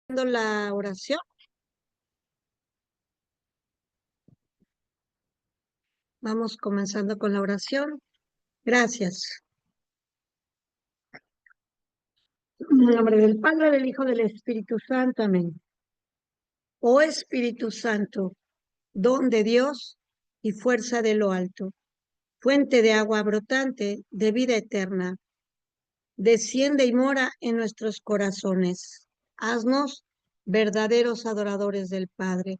La oración. Vamos comenzando con la oración. Gracias. En el nombre del Padre, del Hijo, del Espíritu Santo. Amén. Oh Espíritu Santo, don de Dios y fuerza de lo alto, fuente de agua brotante de vida eterna, desciende y mora en nuestros corazones. Haznos verdaderos adoradores del Padre.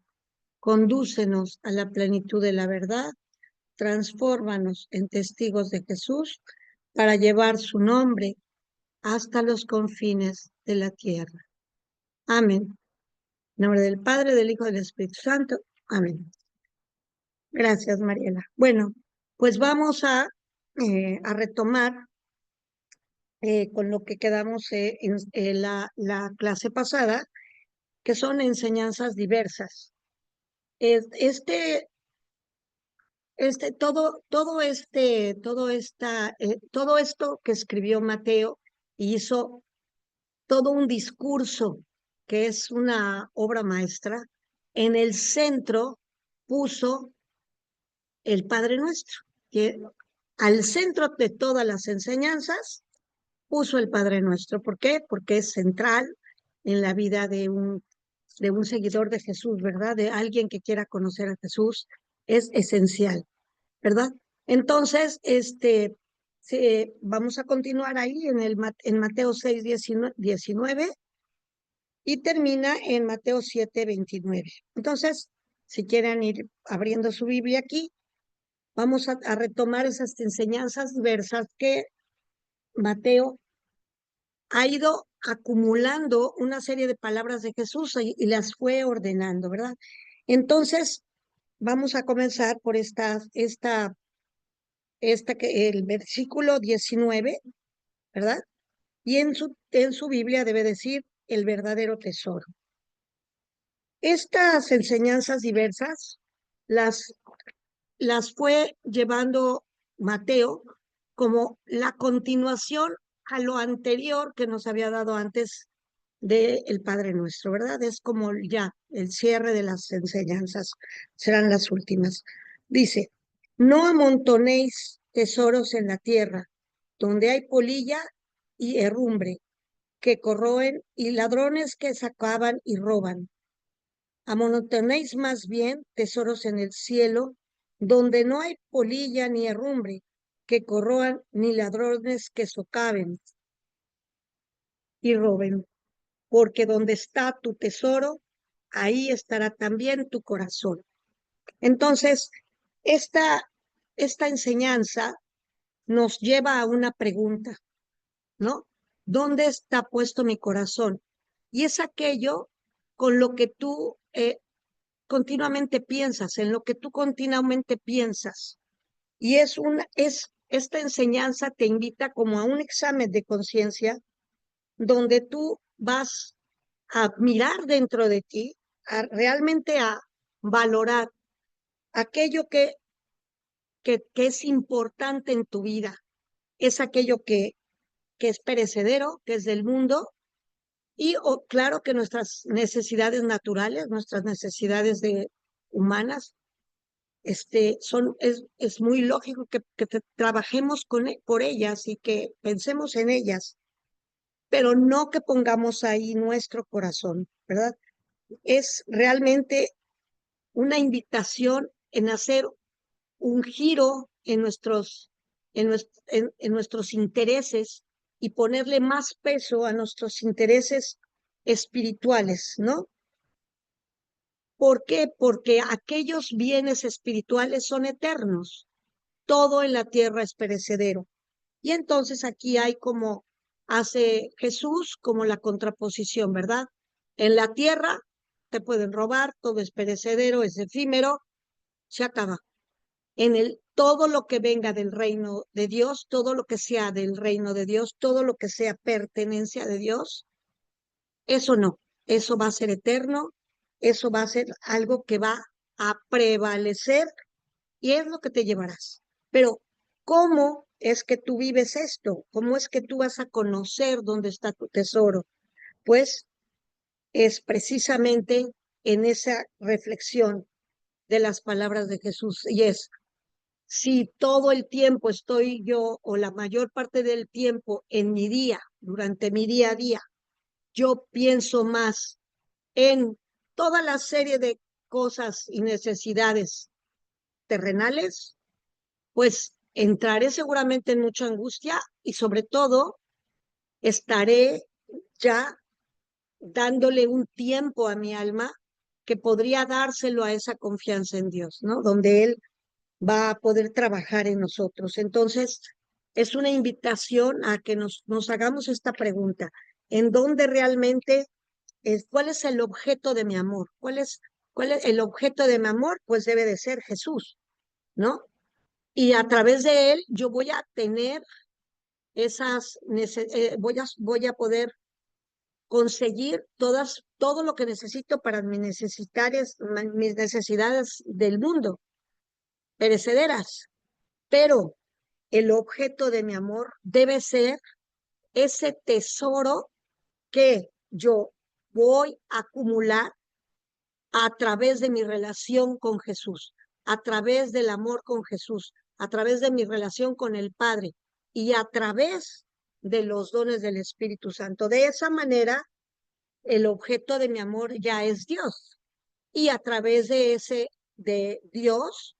Condúcenos a la plenitud de la verdad. Transfórmanos en testigos de Jesús para llevar su nombre hasta los confines de la tierra. Amén. En nombre del Padre, del Hijo y del Espíritu Santo. Amén. Gracias, Mariela. Bueno, pues vamos a retomar con lo que quedamos en la clase pasada, que son enseñanzas diversas. Este todo esto que escribió Mateo hizo todo un discurso que es una obra maestra. En el centro puso el Padre Nuestro, que al centro de todas las enseñanzas puso el Padre Nuestro. ¿Por qué? Porque es central en la vida de un seguidor de Jesús, ¿verdad? De alguien que quiera conocer a Jesús, es esencial, ¿verdad? Entonces, vamos a continuar ahí en Mateo 6, 19 y termina en Mateo 7, 29. Entonces, si quieren ir abriendo su Biblia aquí, vamos a retomar esas enseñanzas diversas que Mateo ha ido acumulando una serie de palabras de Jesús y las fue ordenando, ¿verdad? Entonces, vamos a comenzar por el versículo 19, ¿verdad? Y en su Biblia debe decir el verdadero tesoro. Estas enseñanzas diversas las fue llevando Mateo como la continuación a lo anterior que nos había dado antes del Padre Nuestro, ¿verdad? Es como ya el cierre de las enseñanzas, serán las últimas. Dice, no amontonéis tesoros en la tierra, donde hay polilla y herrumbre, que corroen, y ladrones que sacaban y roban. Amontonéis más bien tesoros en el cielo, donde no hay polilla ni herrumbre, que corroan, ni ladrones que socaven y roben. Porque donde está tu tesoro, ahí estará también tu corazón. Entonces, esta, esta enseñanza nos lleva a una pregunta, ¿no? ¿Dónde está puesto mi corazón? Y es aquello con lo que tú continuamente piensas, en lo que tú continuamente piensas. Y esta enseñanza te invita como a un examen de conciencia donde tú vas a mirar dentro de ti, realmente a valorar aquello que es importante en tu vida. Es aquello que es perecedero, que es del mundo, y claro que nuestras necesidades naturales, nuestras necesidades humanas, es muy lógico que trabajemos por ellas y que pensemos en ellas, pero no que pongamos ahí nuestro corazón, ¿verdad? Es realmente una invitación en hacer un giro en nuestros intereses y ponerle más peso a nuestros intereses espirituales, ¿no? ¿Por qué? Porque aquellos bienes espirituales son eternos. Todo en la tierra es perecedero. Y entonces aquí hay como hace Jesús como la contraposición, ¿verdad? En la tierra te pueden robar, todo es perecedero, es efímero, se acaba. Todo lo que venga del reino de Dios, todo lo que sea del reino de Dios, todo lo que sea pertenencia de Dios, eso no, eso va a ser eterno, eso va a ser algo que va a prevalecer y es lo que te llevarás. Pero, ¿cómo es que tú vives esto? ¿Cómo es que tú vas a conocer dónde está tu tesoro? Pues es precisamente en esa reflexión de las palabras de Jesús, y es, si todo el tiempo estoy yo, o la mayor parte del tiempo en mi día, durante mi día a día, yo pienso más en toda la serie de cosas y necesidades terrenales, pues entraré seguramente en mucha angustia y sobre todo estaré ya dándole un tiempo a mi alma que podría dárselo a esa confianza en Dios, ¿no? Donde Él va a poder trabajar en nosotros. Entonces, es una invitación a que nos hagamos esta pregunta: ¿en dónde realmente cuál es el objeto de mi amor? ¿Cuál es el objeto de mi amor? Pues debe de ser Jesús, ¿no? Y a través de Él yo voy a tener voy a poder conseguir todo lo que necesito para mis necesidades del mundo, perecederas. Pero el objeto de mi amor debe ser ese tesoro que yo voy a acumular a través de mi relación con Jesús, a través del amor con Jesús, a través de mi relación con el Padre y a través de los dones del Espíritu Santo. De esa manera, el objeto de mi amor ya es Dios. Y a través de Dios,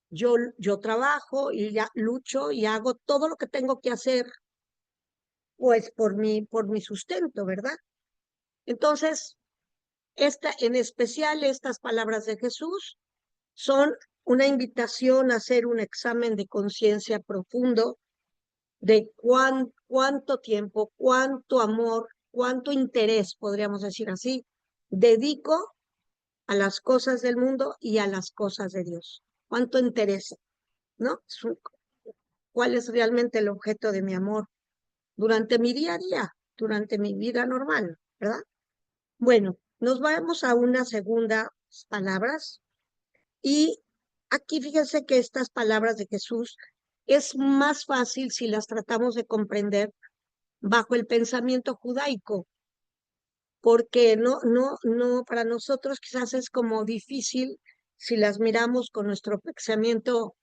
yo trabajo y ya lucho y hago todo lo que tengo que hacer, pues por mi sustento, ¿verdad? Entonces, en especial estas palabras de Jesús son una invitación a hacer un examen de conciencia profundo de cuánto tiempo, cuánto amor, cuánto interés, podríamos decir así, dedico a las cosas del mundo y a las cosas de Dios. Cuánto interés, ¿no? ¿Cuál es realmente el objeto de mi amor durante mi día a día, durante mi vida normal, ¿verdad? Bueno, nos vamos a unas segundas palabras. Y aquí fíjense que estas palabras de Jesús es más fácil si las tratamos de comprender bajo el pensamiento judaico, porque no, para nosotros quizás es como difícil si las miramos con nuestro pensamiento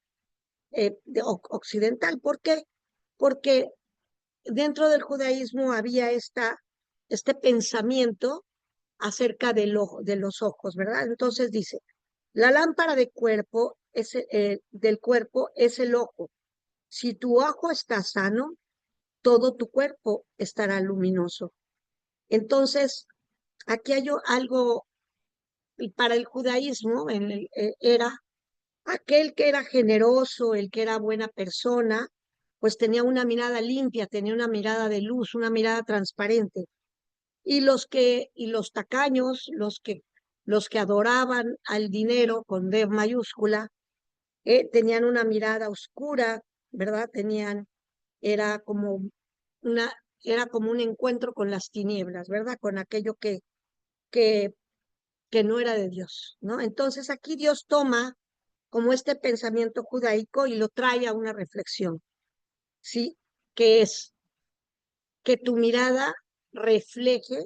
occidental. ¿Por qué? Porque dentro del judaísmo había este pensamiento acerca de los ojos, ¿verdad? Entonces dice, la lámpara del cuerpo es el ojo. Si tu ojo está sano, todo tu cuerpo estará luminoso. Entonces, aquí hay algo, y para el judaísmo era aquel que era generoso, el que era buena persona, pues tenía una mirada limpia, tenía una mirada de luz, una mirada transparente. Y los tacaños, los que adoraban al dinero con D mayúscula, tenían una mirada oscura, ¿verdad? Era como una, era como un encuentro con las tinieblas, ¿verdad? Con aquello que, que no era de Dios, ¿no? Entonces aquí Dios toma como este pensamiento judaico y lo trae a una reflexión, ¿sí? Que es que tu mirada refleje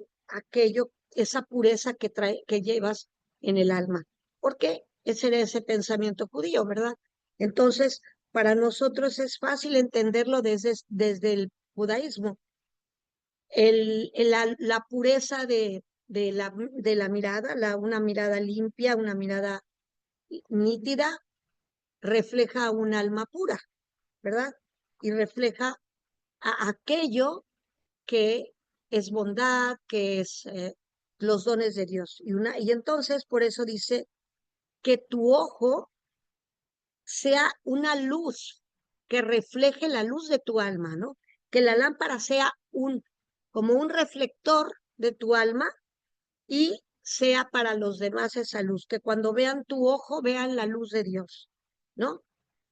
esa pureza que llevas en el alma. Porque ese era ese pensamiento judío, ¿verdad? Entonces, para nosotros es fácil entenderlo desde el judaísmo. La pureza de la mirada, una mirada limpia, una mirada nítida, refleja un alma pura, ¿verdad? Y refleja aquello que es bondad, que es los dones de Dios. Y entonces por eso dice que tu ojo sea una luz que refleje la luz de tu alma, ¿no? Que la lámpara sea como un reflector de tu alma y sea para los demás esa luz, que cuando vean tu ojo vean la luz de Dios, ¿no?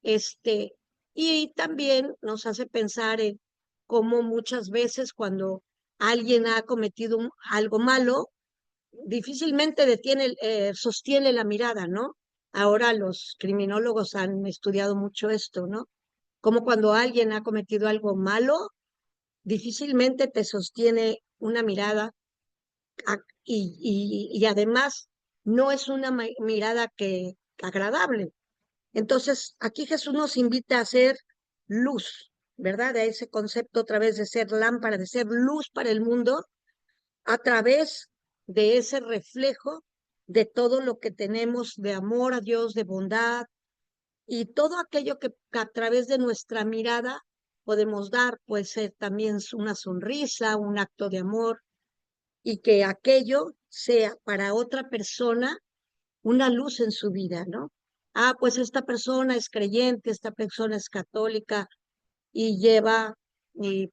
Este, y también nos hace pensar en cómo muchas veces cuando alguien ha cometido algo malo, difícilmente sostiene la mirada, ¿no? Ahora los criminólogos han estudiado mucho esto, ¿no? Como cuando alguien ha cometido algo malo, difícilmente te sostiene una mirada y además no es una mirada que agradable. Entonces, aquí Jesús nos invita a ser luz, ¿verdad? A ese concepto otra vez de ser lámpara, de ser luz para el mundo, a través de ese reflejo de todo lo que tenemos de amor a Dios, de bondad y todo aquello que a través de nuestra mirada podemos dar, puede ser también una sonrisa, un acto de amor, y que aquello sea para otra persona una luz en su vida, ¿no? Ah, pues esta persona es creyente, esta persona es católica y lleva y,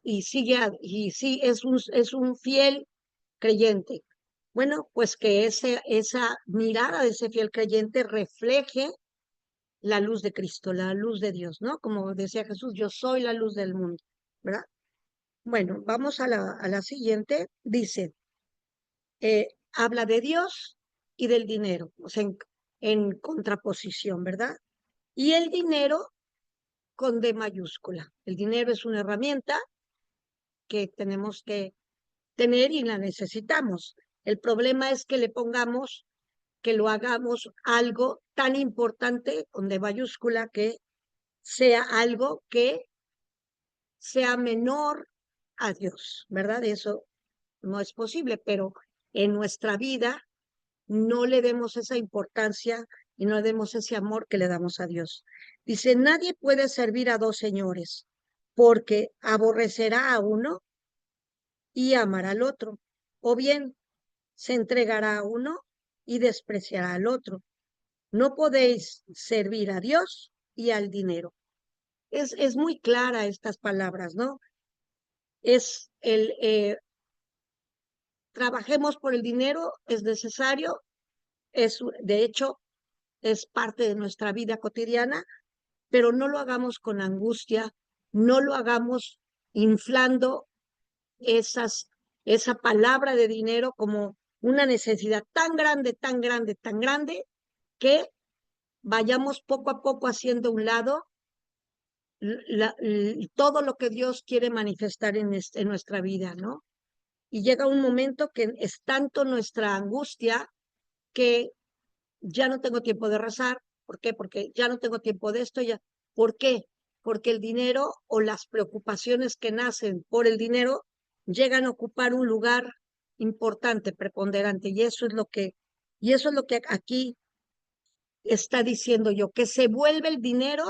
y sigue, y sí, es un fiel creyente. Bueno, pues que esa mirada de ese fiel creyente refleje la luz de Cristo, la luz de Dios, ¿no? Como decía Jesús, yo soy la luz del mundo, ¿verdad? Bueno, vamos a la siguiente. Dice, habla de Dios y del dinero, o sea, en contraposición, ¿verdad? Y el dinero con D mayúscula. El dinero es una herramienta que tenemos que tener y la necesitamos. El problema es que le pongamos, que lo hagamos algo tan importante con D mayúscula que sea algo que sea menor a Dios, ¿verdad? Eso no es posible, pero en nuestra vida no le demos esa importancia y no le demos ese amor que le damos a Dios. Dice, nadie puede servir a dos señores, porque aborrecerá a uno y amará al otro, o bien se entregará a uno y despreciará al otro. No podéis servir a Dios y al dinero. Es muy clara estas palabras, ¿no? Es trabajemos por el dinero, es necesario, de hecho, es parte de nuestra vida cotidiana, pero no lo hagamos con angustia, no lo hagamos inflando esa palabra de dinero como una necesidad tan grande, tan grande, tan grande, que vayamos poco a poco haciendo a un lado todo lo que Dios quiere manifestar en nuestra vida, ¿no? Y llega un momento que es tanto nuestra angustia que ya no tengo tiempo de rezar. ¿Por qué? Porque ya no tengo tiempo de esto, ya. ¿Por qué? Porque el dinero o las preocupaciones que nacen por el dinero llegan a ocupar un lugar importante, preponderante, y eso es lo que aquí está diciendo yo, que se vuelve el dinero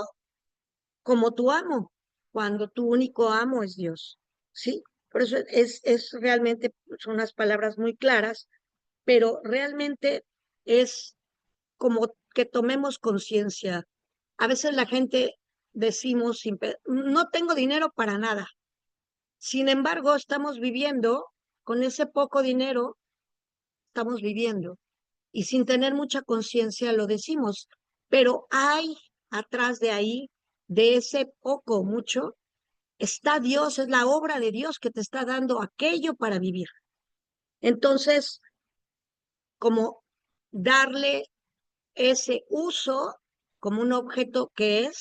como tu amo, cuando tu único amo es Dios, ¿sí? Por eso es realmente, son unas palabras muy claras, pero realmente es como que tomemos conciencia. A veces la gente decimos, no tengo dinero para nada. Sin embargo, estamos viviendo con ese poco dinero, estamos viviendo. Y sin tener mucha conciencia lo decimos. Pero hay atrás de ahí, de ese poco o mucho, está Dios, es la obra de Dios que te está dando aquello para vivir. Entonces, como darle ese uso como un objeto que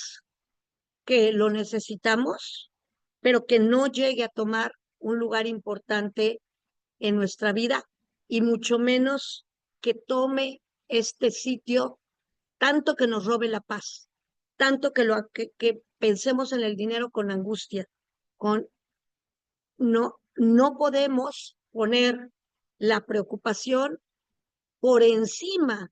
lo necesitamos, pero que no llegue a tomar un lugar importante en nuestra vida y mucho menos que tome este sitio tanto que nos robe la paz, tanto que pensemos en el dinero con angustia, con no podemos poner la preocupación por encima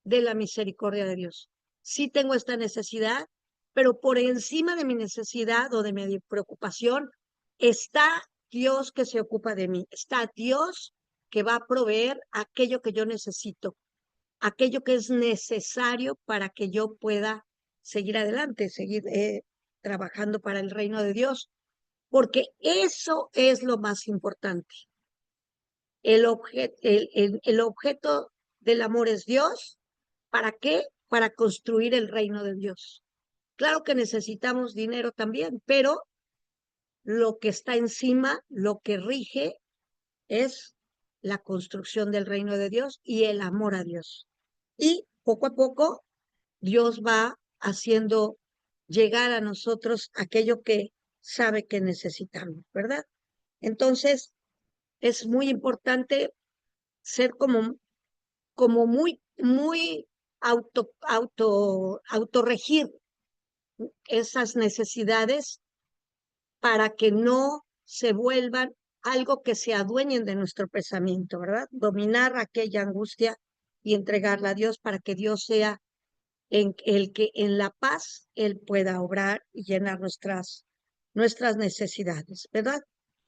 de la misericordia de Dios. Sí tengo esta necesidad, pero por encima de mi necesidad o de mi preocupación está Dios que se ocupa de mí, está Dios que va a proveer aquello que yo necesito, aquello que es necesario para que yo pueda seguir adelante, seguir trabajando para el reino de Dios, porque eso es lo más importante. El objeto del amor es Dios. ¿Para qué? Para construir el reino de Dios. Claro que necesitamos dinero también, pero lo que está encima, lo que rige, es la construcción del reino de Dios y el amor a Dios. Y poco a poco Dios va haciendo llegar a nosotros aquello que sabe que necesitamos, ¿verdad? Entonces, es muy importante ser como muy autorregir esas necesidades para que no se vuelvan algo que se adueñen de nuestro pensamiento, ¿verdad? Dominar aquella angustia y entregarla a Dios para que Dios sea en el que en la paz Él pueda obrar y llenar nuestras necesidades, ¿verdad?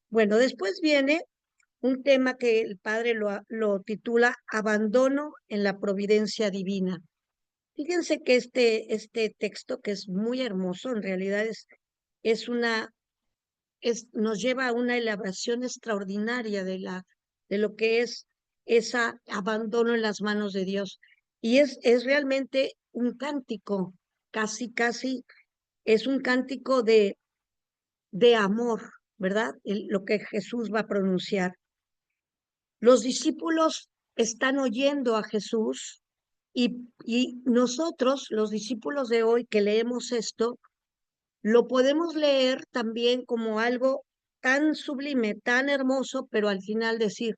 Bueno, después viene un tema que el padre lo titula Abandono en la providencia divina. Fíjense que este texto, que es muy hermoso, en realidad es una, nos lleva a una elaboración extraordinaria de lo que es ese abandono en las manos de Dios. Y es realmente un cántico, casi, es un cántico de amor, ¿verdad? Lo que Jesús va a pronunciar. Los discípulos están oyendo a Jesús y nosotros, los discípulos de hoy que leemos esto, lo podemos leer también como algo tan sublime, tan hermoso, pero al final decir,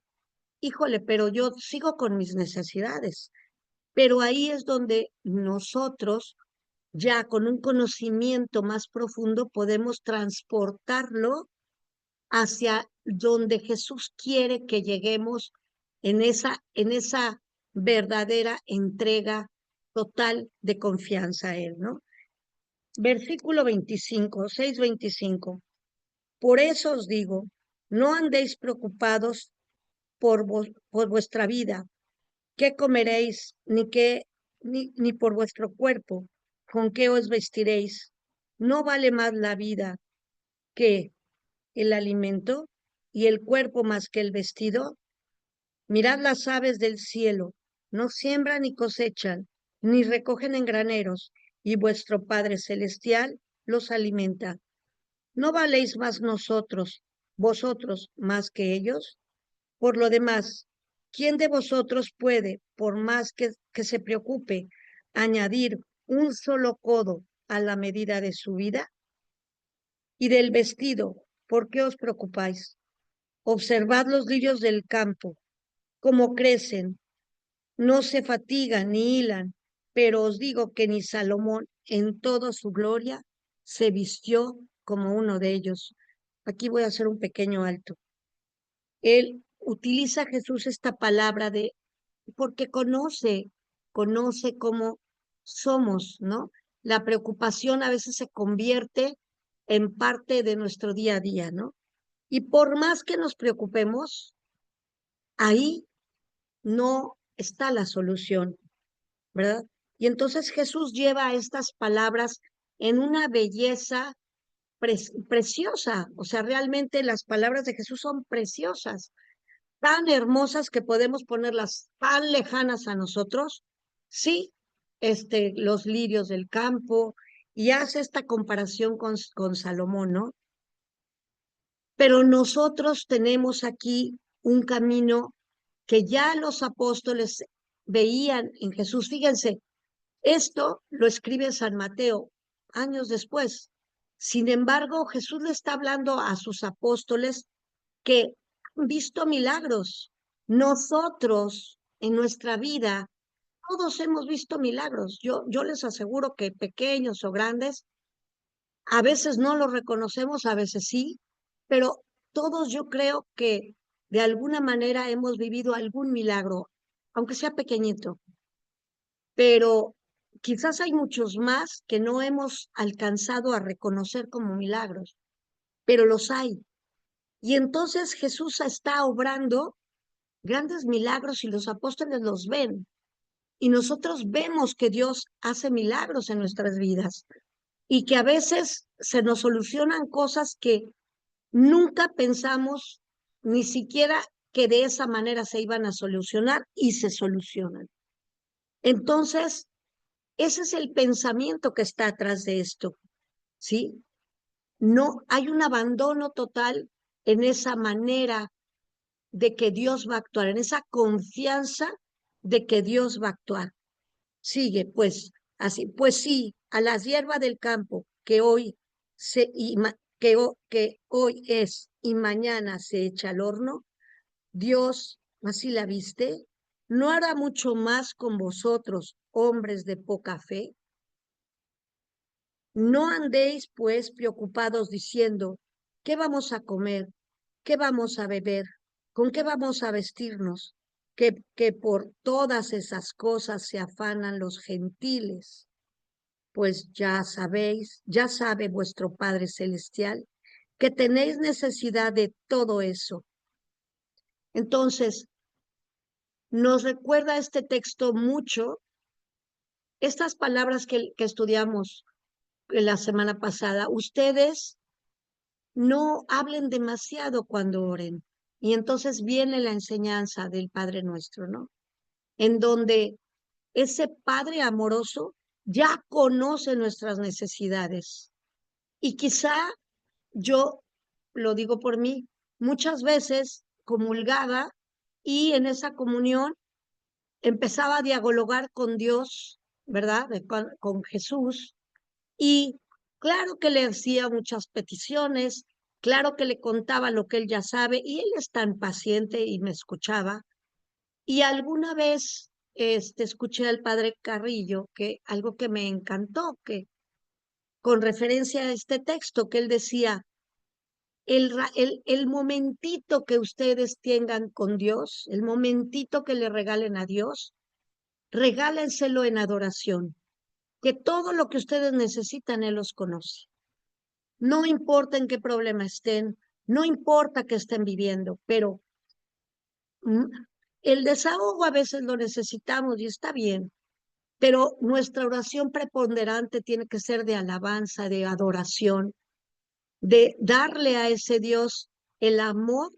híjole, pero yo sigo con mis necesidades. Pero ahí es donde nosotros, ya con un conocimiento más profundo, podemos transportarlo hacia donde Jesús quiere que lleguemos en esa verdadera entrega total de confianza a Él, ¿no? Versículo 25, 6:25. Por eso os digo, no andéis preocupados por vuestra vida, qué comeréis, ni por vuestro cuerpo, con qué os vestiréis. ¿No vale más la vida que el alimento y el cuerpo más que el vestido? Mirad las aves del cielo, no siembran ni cosechan, ni recogen en graneros, y vuestro Padre Celestial los alimenta. ¿No valéis más vosotros más que ellos? Por lo demás, ¿quién de vosotros puede, por más que se preocupe, añadir un solo codo a la medida de su vida? Y del vestido, ¿por qué os preocupáis? Observad los lirios del campo, cómo crecen, no se fatigan ni hilan, pero os digo que ni Salomón en toda su gloria se vistió como uno de ellos. Aquí voy a hacer un pequeño alto. Él utiliza Jesús esta palabra porque conoce cómo somos, ¿no? La preocupación a veces se convierte en parte de nuestro día a día, ¿no? Y por más que nos preocupemos, ahí no está la solución, ¿verdad? Y entonces Jesús lleva estas palabras en una belleza preciosa, o sea, realmente las palabras de Jesús son preciosas, tan hermosas que podemos ponerlas tan lejanas a nosotros, sí, los lirios del campo, y hace esta comparación con Salomón, ¿no? Pero nosotros tenemos aquí un camino que ya los apóstoles veían en Jesús. Fíjense, esto lo escribe San Mateo años después. Sin embargo, Jesús le está hablando a sus apóstoles que han visto milagros. Nosotros en nuestra vida, todos hemos visto milagros. Yo les aseguro que pequeños o grandes, a veces no los reconocemos, a veces sí, pero todos yo creo que de alguna manera hemos vivido algún milagro, aunque sea pequeñito, pero quizás hay muchos más que no hemos alcanzado a reconocer como milagros, pero los hay. Y entonces Jesús está obrando grandes milagros y los apóstoles los ven. Y nosotros vemos que Dios hace milagros en nuestras vidas y que a veces se nos solucionan cosas que nunca pensamos ni siquiera que de esa manera se iban a solucionar y se solucionan. Entonces, ese es el pensamiento que está atrás de esto, ¿sí? No hay un abandono total en esa manera de que Dios va a actuar, en esa confianza de que Dios va a actuar. Sigue, pues, así, pues sí, a las hierbas del campo que hoy que hoy es y mañana se echa al horno, Dios, así la viste, ¿no hará mucho más con vosotros, hombres de poca fe? No andéis, pues, preocupados diciendo, ¿qué vamos a comer? ¿Qué vamos a beber? ¿Con qué vamos a vestirnos? Que por todas esas cosas se afanan los gentiles. Pues ya sabéis, ya sabe vuestro Padre Celestial, que tenéis necesidad de todo eso. Entonces, nos recuerda este texto mucho estas palabras que estudiamos la semana pasada. Ustedes no hablen demasiado cuando oren. Y entonces viene la enseñanza del Padre Nuestro, ¿no? En donde ese Padre amoroso ya conoce nuestras necesidades. Y quizá yo, lo digo por mí, muchas veces comulgaba y en esa comunión empezaba a dialogar con Dios, ¿verdad? Con Jesús. Y claro que le hacía muchas peticiones, claro que le contaba lo que él ya sabe, y él es tan paciente y me escuchaba. Y alguna vez escuché al padre Carrillo que algo que me encantó, que con referencia a este texto, que él decía, el momentito que ustedes tengan con Dios, el momentito que le regalen a Dios, regálenselo en adoración, que todo lo que ustedes necesitan, Él los conoce. No importa en qué problema estén, no importa que estén viviendo, pero mm, el desahogo a veces lo necesitamos y está bien, pero nuestra oración preponderante tiene que ser de alabanza, de adoración, de darle a ese Dios el amor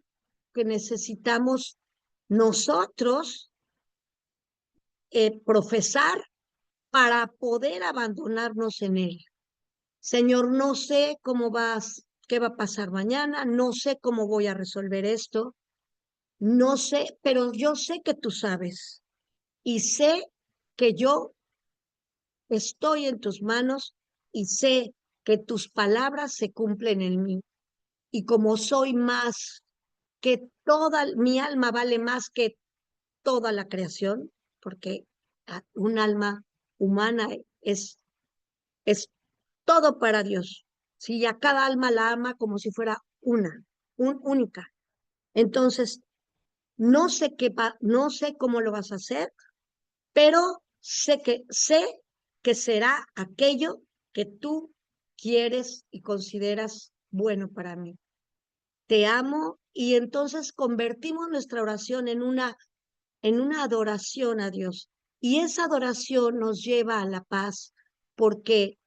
que necesitamos nosotros profesar para poder abandonarnos en Él. Señor, no sé qué va a pasar mañana, no sé cómo voy a resolver esto, no sé, pero yo sé que tú sabes y sé que yo estoy en tus manos y sé que tus palabras se cumplen en mí. Y como soy más que toda, mi alma vale más que toda la creación, porque un alma humana es todo para Dios. Si a cada alma la ama como si fuera única. Entonces, no sé cómo lo vas a hacer, pero sé que será aquello que tú quieres y consideras bueno para mí. Te amo y entonces convertimos nuestra oración en una adoración a Dios. Y esa adoración nos lleva a la paz porque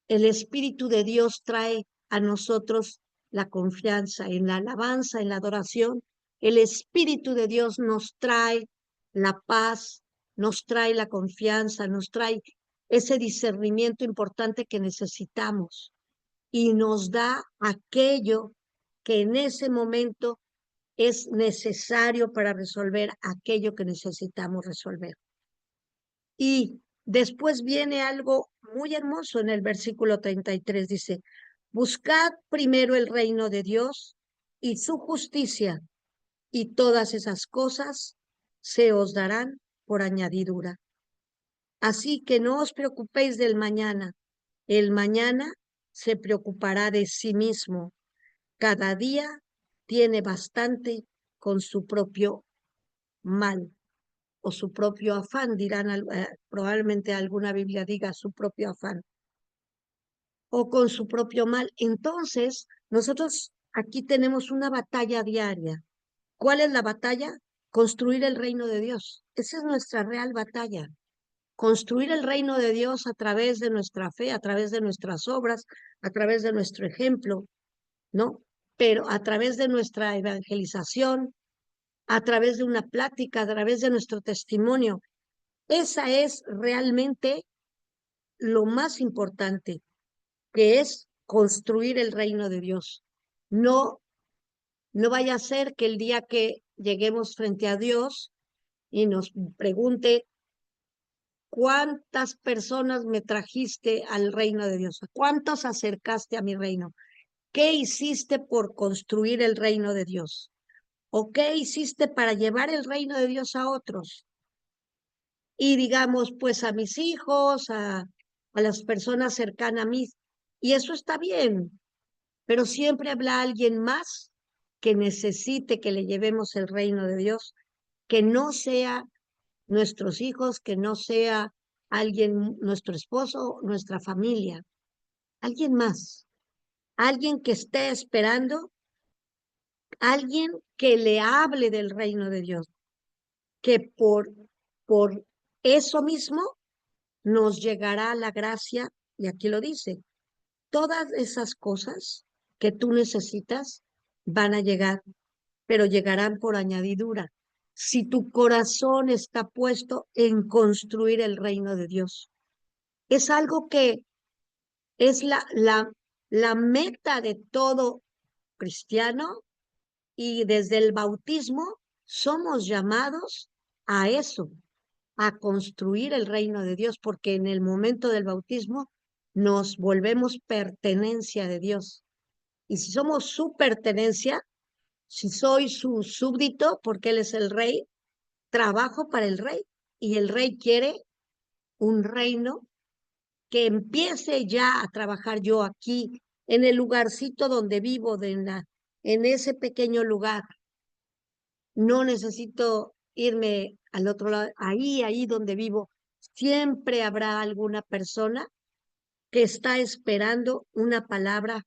el Espíritu de Dios trae a nosotros la confianza en la alabanza, en la adoración. El Espíritu de Dios nos trae la paz, nos trae la confianza, nos trae ese discernimiento importante que necesitamos y nos da aquello que en ese momento es necesario para resolver aquello que necesitamos resolver. Y después viene algo muy hermoso en el versículo 33, dice, buscad primero el reino de Dios y su justicia, y todas esas cosas se os darán por añadidura. Así que no os preocupéis del mañana, el mañana se preocupará de sí mismo. Cada día tiene bastante con su propio mal o su propio afán, probablemente alguna Biblia diga su propio afán, o con su propio mal. Entonces, nosotros aquí tenemos una batalla diaria. ¿Cuál es la batalla? Construir el reino de Dios. Esa es nuestra real batalla. Construir el reino de Dios a través de nuestra fe, a través de nuestras obras, a través de nuestro ejemplo, ¿no? Pero a través de nuestra evangelización, a través de una plática, a través de nuestro testimonio. Esa es realmente lo más importante, que es construir el reino de Dios. No, no vaya a ser que el día que lleguemos frente a Dios y nos pregunte cuántas personas me trajiste al reino de Dios, cuántos acercaste a mi reino, qué hiciste por construir el reino de Dios. ¿O qué hiciste para llevar el reino de Dios a otros? Y digamos, pues a mis hijos, a las personas cercanas a mí. Y eso está bien, pero siempre habrá alguien más que necesite que le llevemos el reino de Dios, que no sea nuestros hijos, que no sea alguien, nuestro esposo, nuestra familia, alguien más, alguien que esté esperando, alguien que le hable del reino de Dios, que por eso mismo nos llegará la gracia, y aquí lo dice, todas esas cosas que tú necesitas van a llegar, pero llegarán por añadidura. Si tu corazón está puesto en construir el reino de Dios, es algo que es la meta de todo cristiano, y desde el bautismo somos llamados a eso, a construir el reino de Dios, porque en el momento del bautismo nos volvemos pertenencia de Dios. Y si somos su pertenencia, si soy su súbdito, porque Él es el rey, trabajo para el rey. Y el rey quiere un reino que empiece ya a trabajar yo aquí, en el lugarcito donde vivo, en ese pequeño lugar. No necesito irme al otro lado, ahí donde vivo. Siempre habrá alguna persona que está esperando una palabra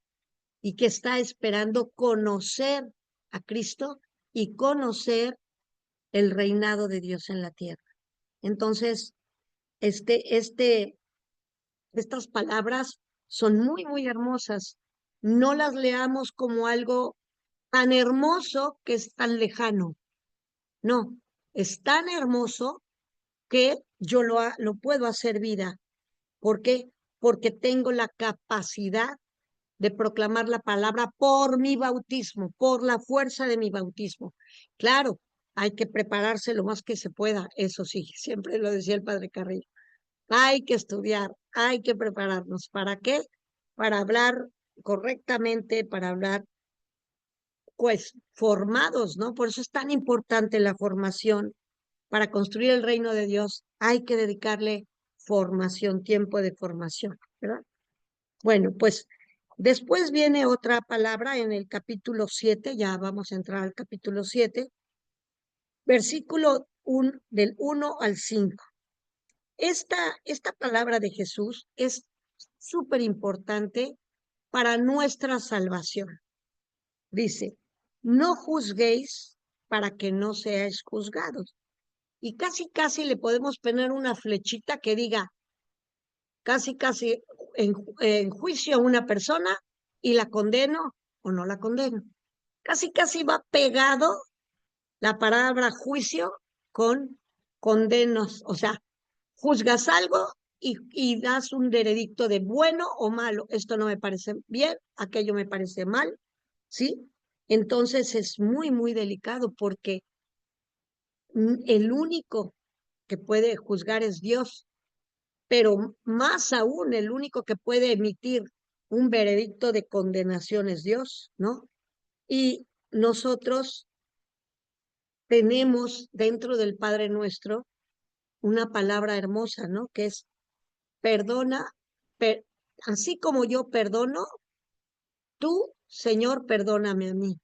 y que está esperando conocer a Cristo y conocer el reinado de Dios en la tierra. Entonces, estas palabras son muy, muy hermosas. No las leamos como algo tan hermoso que es tan lejano. No, es tan hermoso que yo lo puedo hacer vida. ¿Por qué? Porque tengo la capacidad de proclamar la palabra por mi bautismo, por la fuerza de mi bautismo. Claro, hay que prepararse lo más que se pueda, eso sí, siempre lo decía el padre Carrillo. Hay que estudiar, hay que prepararnos. ¿Para qué? Para hablar correctamente, para hablar, pues, formados, ¿no? Por eso es tan importante la formación. Para construir el reino de Dios hay que dedicarle formación, tiempo de formación, ¿verdad? Bueno, pues después viene otra palabra en el capítulo 7, ya vamos a entrar al capítulo 7, versículo del 1 al 5. Esta palabra de Jesús es súper importante para nuestra salvación. Dice, no juzguéis para que no seáis juzgados. Y casi le podemos poner una flechita que diga, casi en juicio a una persona y la condeno o no la condeno. Casi va pegado la palabra juicio con condenos, o sea, juzgas algo y das un veredicto de bueno o malo. Esto no me parece bien, aquello me parece mal, ¿sí? Entonces es muy, muy delicado porque el único que puede juzgar es Dios, pero más aún el único que puede emitir un veredicto de condenación es Dios, ¿no? Y nosotros tenemos dentro del Padre Nuestro una palabra hermosa, ¿no? Que es perdona, per- así como yo perdono, tú, Señor, perdóname a mí.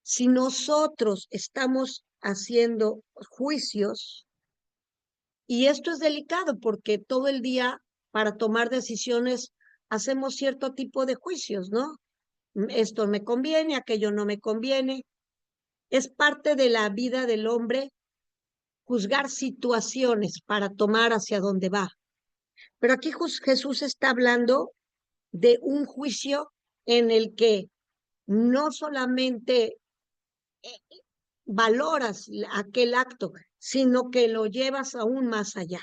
Si nosotros estamos haciendo juicios, y esto es delicado porque todo el día para tomar decisiones hacemos cierto tipo de juicios, ¿no? Esto me conviene, aquello no me conviene. Es parte de la vida del hombre juzgar situaciones para tomar hacia dónde va. Pero aquí Jesús está hablando de un juicio en el que no solamente valoras aquel acto, sino que lo llevas aún más allá,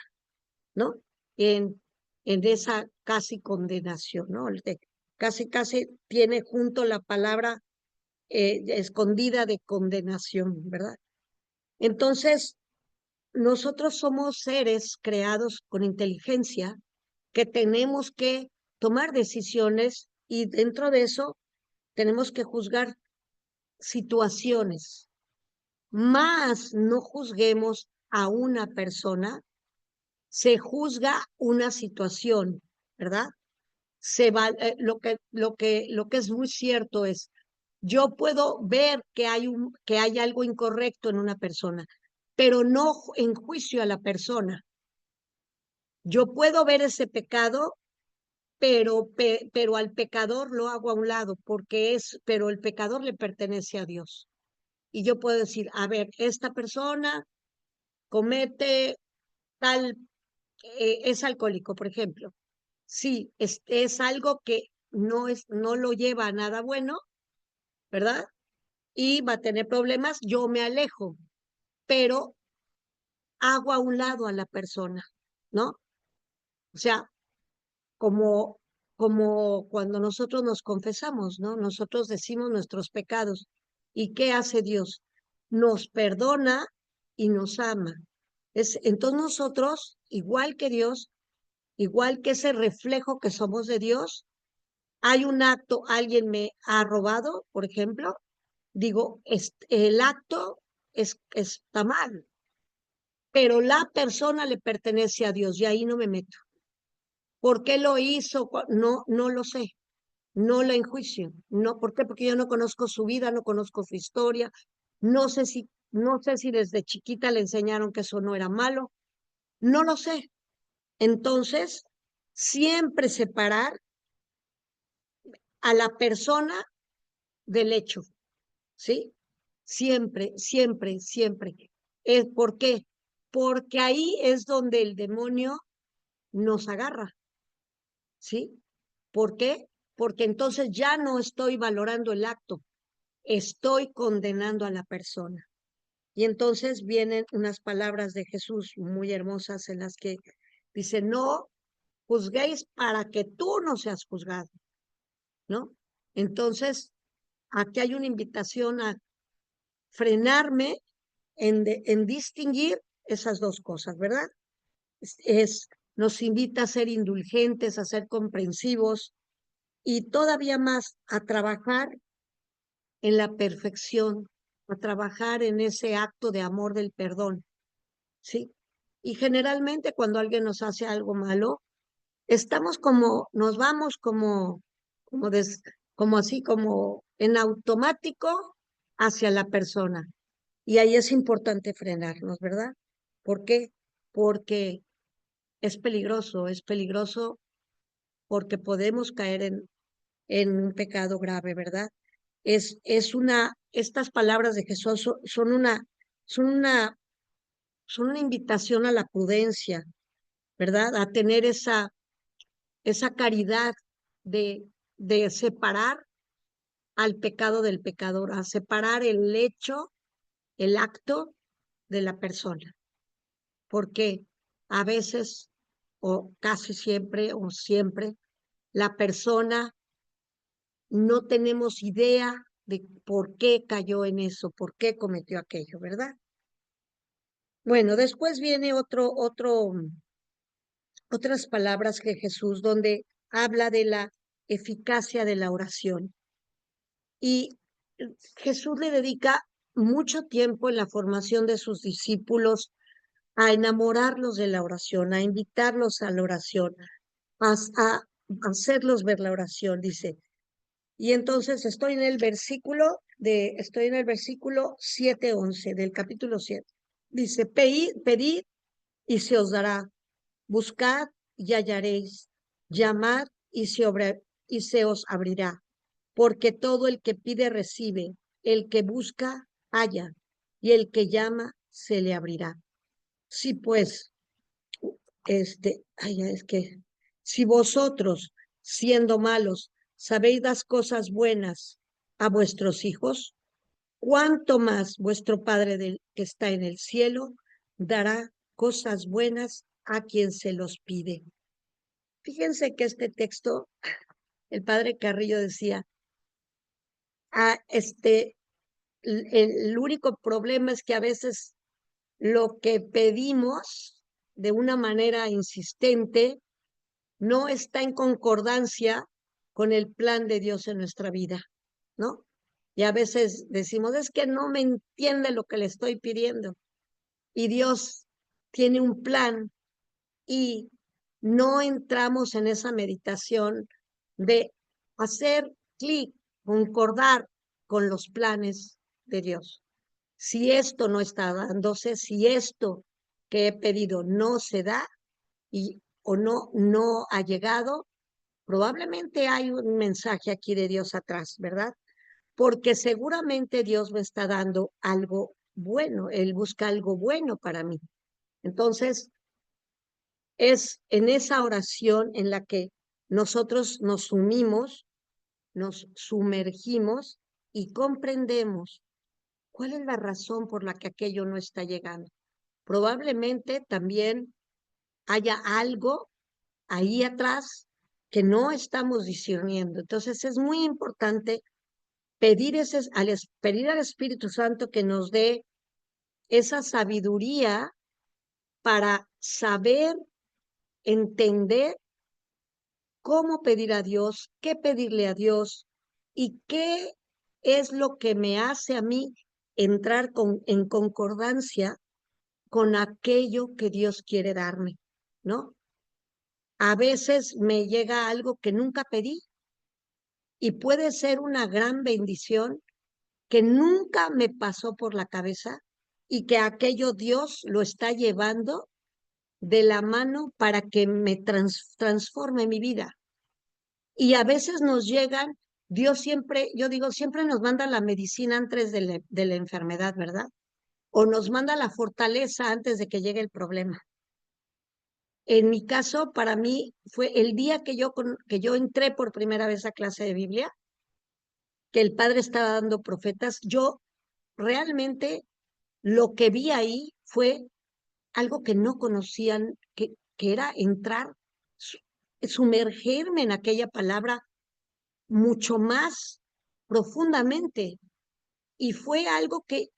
¿no? En, en esa casi condenación, ¿no? Casi tiene junto la palabra escondida de condenación, ¿verdad? Entonces, nosotros somos seres creados con inteligencia que tenemos que tomar decisiones y dentro de eso tenemos que juzgar situaciones, más no juzguemos a una persona, se juzga una situación, ¿verdad? Lo que es muy cierto es, yo puedo ver que hay algo incorrecto en una persona, pero no en juicio a la persona. Yo puedo ver ese pecado, pero al pecador lo hago a un lado, pero el pecador le pertenece a Dios. Y yo puedo decir, a ver, esta persona comete tal, es alcohólico, por ejemplo. Sí, es algo que no lo lleva a nada bueno, ¿verdad? Y va a tener problemas, yo me alejo, pero hago a un lado a la persona, ¿no? O sea, como, como cuando nosotros nos confesamos, ¿no? Nosotros decimos nuestros pecados. ¿Y qué hace Dios? Nos perdona y nos ama. Entonces nosotros, igual que Dios, igual que ese reflejo que somos de Dios, hay un acto, alguien me ha robado, por ejemplo, digo, el acto está mal, pero la persona le pertenece a Dios y ahí no me meto. ¿Por qué lo hizo? No, no lo sé, no la enjuicio. No, ¿por qué? Porque yo no conozco su vida, no conozco su historia, no sé si desde chiquita le enseñaron que eso no era malo, no lo sé. Entonces, siempre separar a la persona del hecho, ¿sí? Siempre, siempre, siempre. ¿Por qué? Porque ahí es donde el demonio nos agarra, ¿sí? ¿Por qué? Porque entonces ya no estoy valorando el acto, estoy condenando a la persona. Y entonces vienen unas palabras de Jesús muy hermosas en las que dice, no juzguéis para que tú no seas juzgado, ¿no? Entonces, aquí hay una invitación a frenarme en distinguir esas dos cosas, ¿verdad? Nos invita a ser indulgentes, a ser comprensivos y todavía más a trabajar en la perfección, a trabajar en ese acto de amor del perdón, ¿sí? Y generalmente cuando alguien nos hace algo malo, nos vamos como, como así, como en automático hacia la persona. Y ahí es importante frenarnos, ¿verdad? ¿Por qué? Porque es peligroso porque podemos caer en un pecado grave, ¿verdad? Estas palabras de Jesús son una, son una invitación a la prudencia, ¿verdad? A tener esa caridad de, de separar al pecado del pecador, a separar el hecho, el acto de la persona. Porque a veces, o casi siempre, o siempre, la persona no tenemos idea de por qué cayó en eso, por qué cometió aquello, ¿verdad? Bueno, después viene otras palabras que Jesús, donde habla de la eficacia de la oración. Y Jesús le dedica mucho tiempo en la formación de sus discípulos a enamorarlos de la oración, a invitarlos a la oración, a hacerlos ver la oración, dice. Y entonces estoy en el versículo 7:11 del capítulo 7. Dice, pedid y se os dará, buscad y hallaréis, llamad y se os abrirá, porque todo el que pide recibe, el que busca halla, y el que llama se le abrirá. Sí, pues, es que, si vosotros, siendo malos, sabéis las cosas buenas a vuestros hijos, cuánto más vuestro Padre que está en el cielo dará cosas buenas a quien se los pide. Fíjense que este texto, el padre Carrillo decía, ah, el único problema es que a veces lo que pedimos de una manera insistente no está en concordancia con el plan de Dios en nuestra vida, ¿no? Y a veces decimos, es que no me entiende lo que le estoy pidiendo. Y Dios tiene un plan y no entramos en esa meditación de hacer clic, concordar con los planes de Dios. Si esto no está dándose, si esto que he pedido no se da o no ha llegado, probablemente hay un mensaje aquí de Dios atrás, ¿verdad? Porque seguramente Dios me está dando algo bueno, Él busca algo bueno para mí. Entonces, es en esa oración en la que nosotros nos sumimos, nos sumergimos y comprendemos cuál es la razón por la que aquello no está llegando. Probablemente también haya algo ahí atrás que no estamos discerniendo. Entonces es muy importante pedir al Espíritu Santo que nos dé esa sabiduría para saber, entender cómo pedir a Dios, qué pedirle a Dios y qué es lo que me hace a mí entrar en concordancia con aquello que Dios quiere darme, ¿no? A veces me llega algo que nunca pedí y puede ser una gran bendición que nunca me pasó por la cabeza y que aquello Dios lo está llevando de la mano para que me transforme mi vida. Y a veces nos llegan, Dios siempre, yo digo, siempre nos manda la medicina antes de la enfermedad, ¿verdad? O nos manda la fortaleza antes de que llegue el problema. En mi caso, para mí, fue el día que yo entré por primera vez a clase de Biblia, que el padre estaba dando profetas, yo realmente lo que vi ahí fue algo que no conocían, que era entrar, sumergirme en aquella palabra mucho más profundamente. Y fue algo que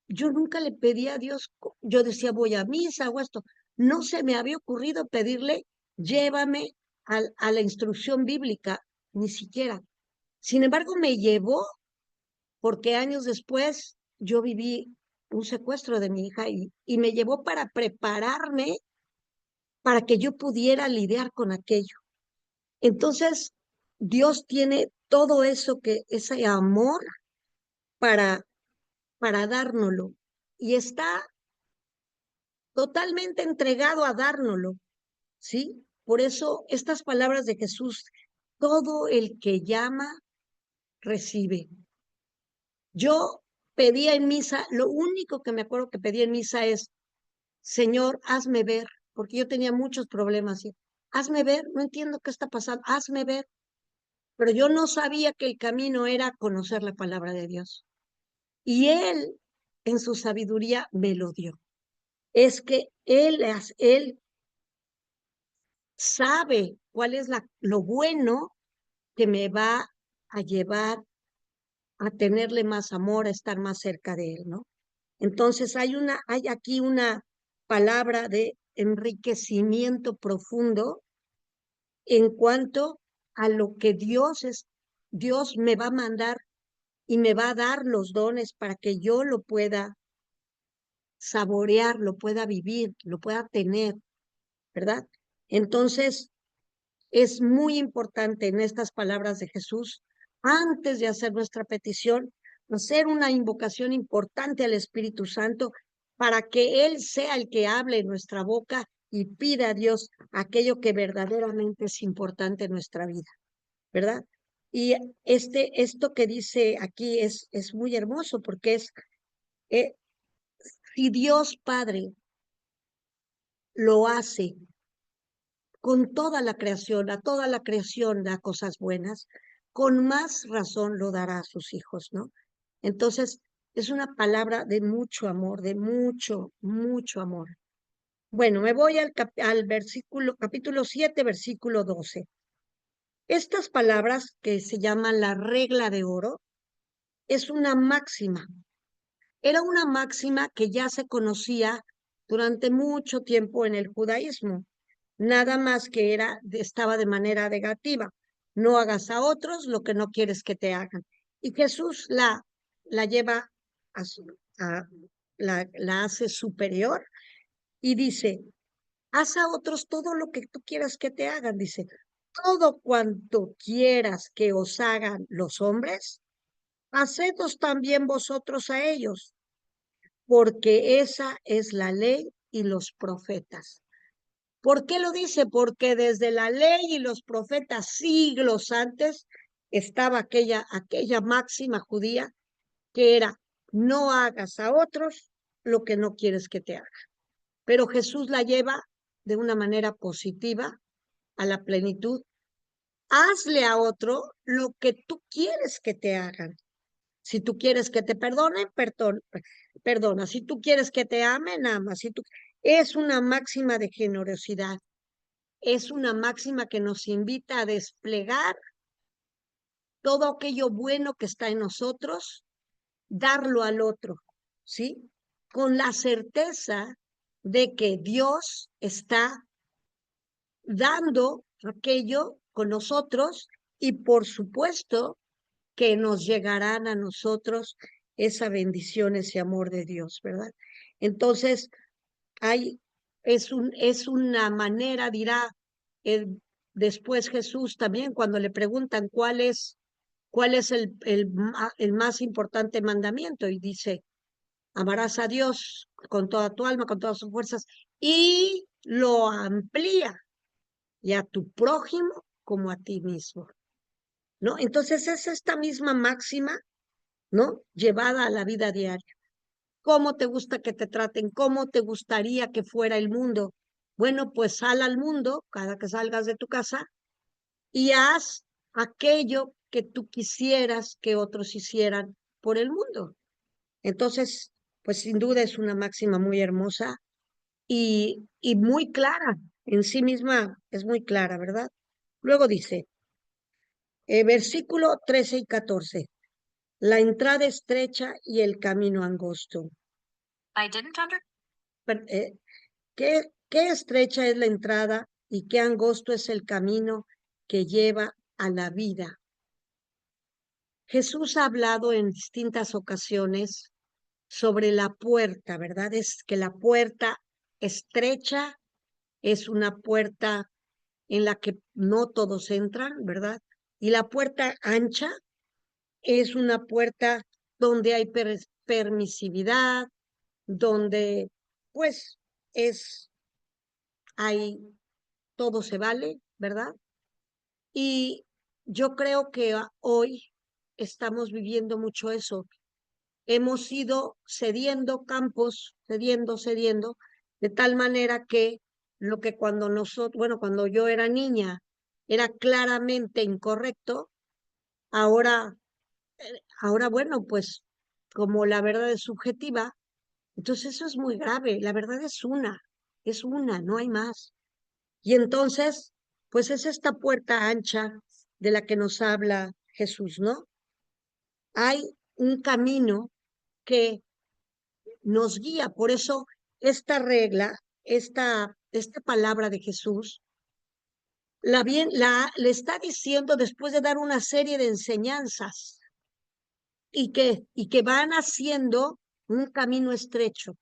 yo nunca le pedí a Dios. Yo decía, voy a misa o esto. No se me había ocurrido pedirle, llévame a la instrucción bíblica, ni siquiera. Sin embargo, me llevó porque años después yo viví un secuestro de mi hija y me llevó para prepararme para que yo pudiera lidiar con aquello. Entonces, Dios tiene todo eso ese amor para, para dárnoslo y está totalmente entregado a dárnoslo, ¿sí? Por eso estas palabras de Jesús, todo el que llama, recibe. Yo pedía en misa, lo único que me acuerdo que pedía en misa es, Señor, hazme ver, porque yo tenía muchos problemas. ¿Sí? Hazme ver, no entiendo qué está pasando, hazme ver. Pero yo no sabía que el camino era conocer la palabra de Dios. Y Él, en su sabiduría, me lo dio. Es que Él sabe cuál es lo bueno que me va a llevar a tenerle más amor, a estar más cerca de Él, ¿no? Entonces hay aquí una palabra de enriquecimiento profundo en cuanto a lo que Dios me va a mandar y me va a dar los dones para que yo lo pueda saborear, lo pueda vivir, lo pueda tener, ¿verdad? Entonces, es muy importante en estas palabras de Jesús, antes de hacer nuestra petición, hacer una invocación importante al Espíritu Santo para que Él sea el que hable en nuestra boca y pida a Dios aquello que verdaderamente es importante en nuestra vida, ¿verdad? Y esto que dice aquí es muy hermoso porque eh, si Dios Padre lo hace con toda la creación, a toda la creación da cosas buenas, con más razón lo dará a sus hijos, ¿no? Entonces, es una palabra de mucho amor, de mucho, mucho amor. Bueno, me voy al capítulo 7, versículo 12. Estas palabras que se llaman la regla de oro es una máxima. Era una máxima que ya se conocía durante mucho tiempo en el judaísmo. Nada más que estaba de manera negativa. No hagas a otros lo que no quieres que te hagan. Y Jesús la lleva a, la hace superior y dice, haz a otros todo lo que tú quieras que te hagan. Dice, todo cuanto quieras que os hagan los hombres, hacedlos también vosotros a ellos, porque esa es la ley y los profetas. ¿Por qué lo dice? Porque desde la ley y los profetas siglos antes estaba aquella máxima judía que era, no hagas a otros lo que no quieres que te hagan. Pero Jesús la lleva de una manera positiva a la plenitud. Hazle a otro lo que tú quieres que te hagan. Si tú quieres que te perdonen, perdona. Si tú quieres que te amen, ama. Es una máxima de generosidad. Es una máxima que nos invita a desplegar todo aquello bueno que está en nosotros, darlo al otro, ¿sí? Con la certeza de que Dios está dando aquello con nosotros y por supuesto que nos llegarán a nosotros esa bendición, ese amor de Dios, ¿verdad? Entonces, hay, es una manera, dirá después Jesús también, cuando le preguntan cuál es el más importante mandamiento, y dice, amarás a Dios con toda tu alma, con todas sus fuerzas, y lo amplía, y a tu prójimo como a ti mismo, ¿no? Entonces es esta misma máxima, ¿no? Llevada a la vida diaria. ¿Cómo te gusta que te traten? ¿Cómo te gustaría que fuera el mundo? Bueno, pues sal al mundo cada que salgas de tu casa y haz aquello que tú quisieras que otros hicieran por el mundo. Entonces, pues sin duda es una máxima muy hermosa y muy clara. En sí misma es muy clara, ¿verdad? Luego dice, versículo 13 y 14, la entrada estrecha y el camino angosto. I didn't qué estrecha es la entrada y qué angosto es el camino que lleva a la vida. Jesús ha hablado en distintas ocasiones sobre la puerta, ¿verdad? Es que la puerta estrecha es una puerta en la que no todos entran, ¿verdad? Y la puerta ancha es una puerta donde hay permisividad, donde pues es, hay, todo se vale, ¿verdad? Y yo creo que hoy estamos viviendo mucho eso. Hemos ido cediendo campos, cediendo, de tal manera que lo que cuando nosotros, bueno, cuando yo era niña era claramente incorrecto, ahora, ahora bueno, pues como la verdad es subjetiva, entonces eso es muy grave. La verdad es una, no hay más. Y entonces, pues es esta puerta ancha de la que nos habla Jesús, ¿no? Hay un camino que nos guía. Por eso esta regla, esta palabra de Jesús, le está diciendo después de dar una serie de enseñanzas y que van haciendo un camino estrecho,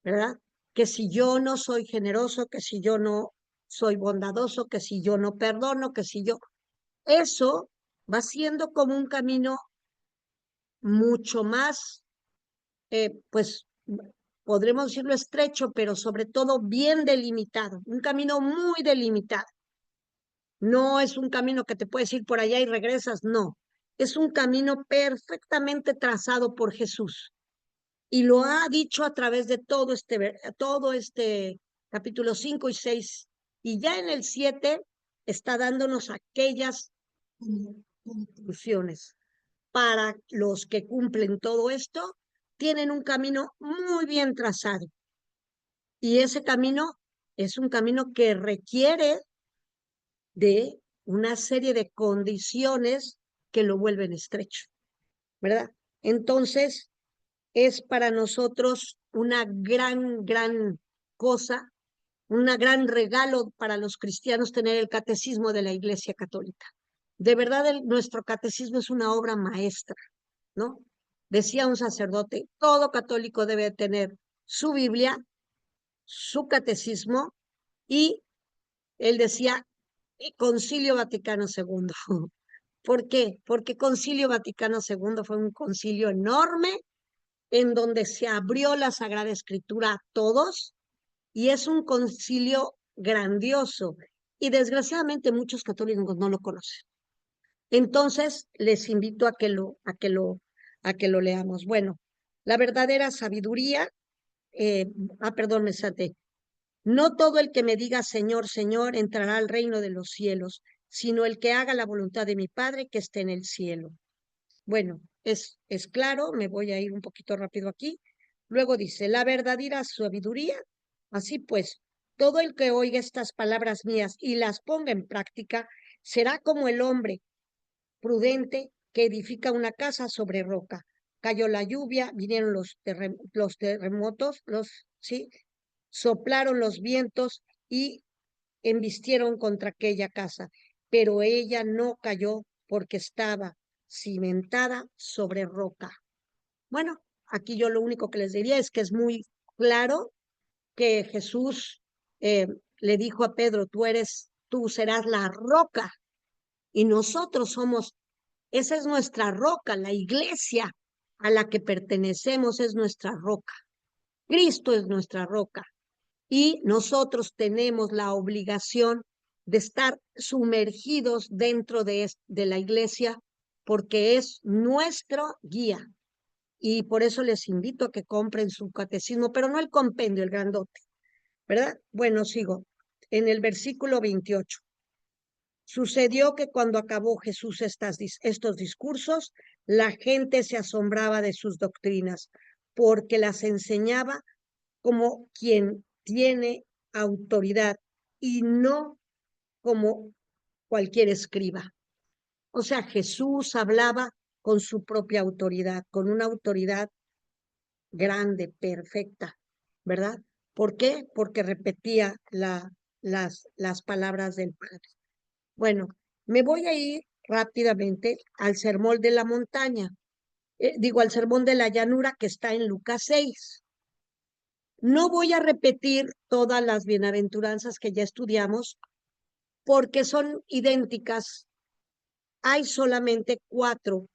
¿verdad? Que si yo no soy generoso, que si yo no soy bondadoso, que si yo no perdono, que si yo... Eso va siendo como un camino mucho más, pues podremos decirlo estrecho, pero sobre todo bien delimitado, un camino muy delimitado. No es un camino que te puedes ir por allá y regresas, no. Es un camino perfectamente trazado por Jesús. Y lo ha dicho a través de todo este capítulo 5 y 6. Y ya en el 7 está dándonos aquellas conclusiones. Para los que cumplen todo esto, tienen un camino muy bien trazado. Y ese camino es un camino que requiere de una serie de condiciones que lo vuelven estrecho, ¿verdad? Entonces, es para nosotros una gran cosa, un gran regalo para los cristianos tener el catecismo de la Iglesia Católica. De verdad, nuestro catecismo es una obra maestra, ¿no? Decía un sacerdote, todo católico debe tener su Biblia, su catecismo, y él decía, Concilio Vaticano II. ¿Por qué? Porque Concilio Vaticano II fue un concilio enorme en donde se abrió la Sagrada Escritura a todos y es un concilio grandioso y desgraciadamente muchos católicos no lo conocen. Entonces, les invito a que lo leamos. Bueno, la verdadera sabiduría, perdón, me salté. No todo el que me diga Señor, Señor entrará al reino de los cielos, sino el que haga la voluntad de mi Padre que esté en el cielo. Bueno, es claro, me voy a ir un poquito rápido aquí. Luego dice, la verdadera sabiduría, así pues, todo el que oiga estas palabras mías y las ponga en práctica, será como el hombre prudente que edifica una casa sobre roca. Cayó la lluvia, vinieron los terremotos, ¿sí? Soplaron los vientos y embistieron contra aquella casa, pero ella no cayó porque estaba cimentada sobre roca. Bueno, aquí yo lo único que les diría es que es muy claro que Jesús le dijo a Pedro, tú serás la roca y nosotros somos, esa es nuestra roca, la iglesia a la que pertenecemos es nuestra roca. Cristo es nuestra roca y nosotros tenemos la obligación de estar sumergidos dentro de la iglesia porque es nuestro guía. Y por eso les invito a que compren su catecismo, pero no el compendio, el grandote, ¿verdad? Bueno, sigo. En el versículo 28. Sucedió que cuando acabó Jesús estos discursos, la gente se asombraba de sus doctrinas, porque las enseñaba como quien tiene autoridad y no como cualquier escriba. O sea, Jesús hablaba con su propia autoridad, con una autoridad grande, perfecta, ¿verdad? ¿Por qué? Porque repetía las palabras del Padre. Bueno, me voy a ir rápidamente al sermón de la montaña, al sermón de la llanura que está en Lucas 6. No voy a repetir todas las bienaventuranzas que ya estudiamos porque son idénticas. Hay solamente 4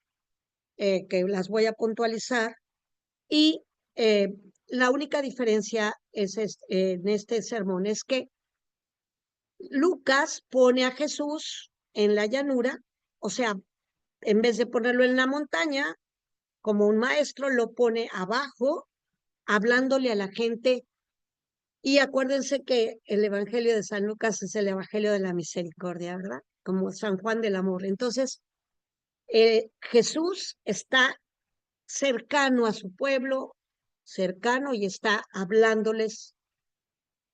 que las voy a puntualizar y la única diferencia en este sermón es que Lucas pone a Jesús en la llanura, o sea, en vez de ponerlo en la montaña como un maestro, lo pone abajo, hablándole a la gente. Y acuérdense que el Evangelio de San Lucas es el Evangelio de la misericordia, ¿verdad? Como San Juan del Amor. Entonces, Jesús está cercano a su pueblo, cercano y está hablándoles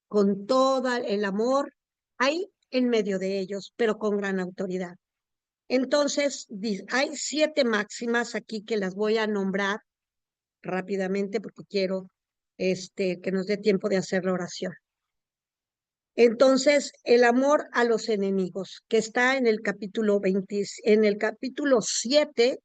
con todo el amor ahí en medio de ellos, pero con gran autoridad. Entonces, hay 7 máximas aquí que las voy a nombrar rápidamente porque quiero que nos dé tiempo de hacer la oración. Entonces, el amor a los enemigos, que está en el capítulo 20, en el capítulo 7,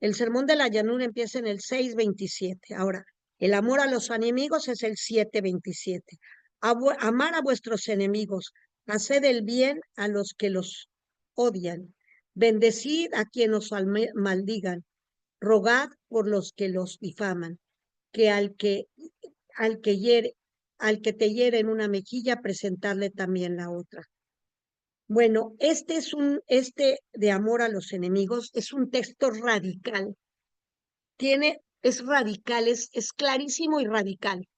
el sermón de la llanura empieza en el 6:27. Ahora, el amor a los enemigos es el 7:27. Amar a vuestros enemigos, haced el bien a los que los odian, bendecid a quienes os maldigan, rogad por los que los difaman, que al que hiere, al que te hiere en una mejilla, presentarle también la otra. Bueno, este de amor a los enemigos es un texto radical. Es radical, es clarísimo y radical,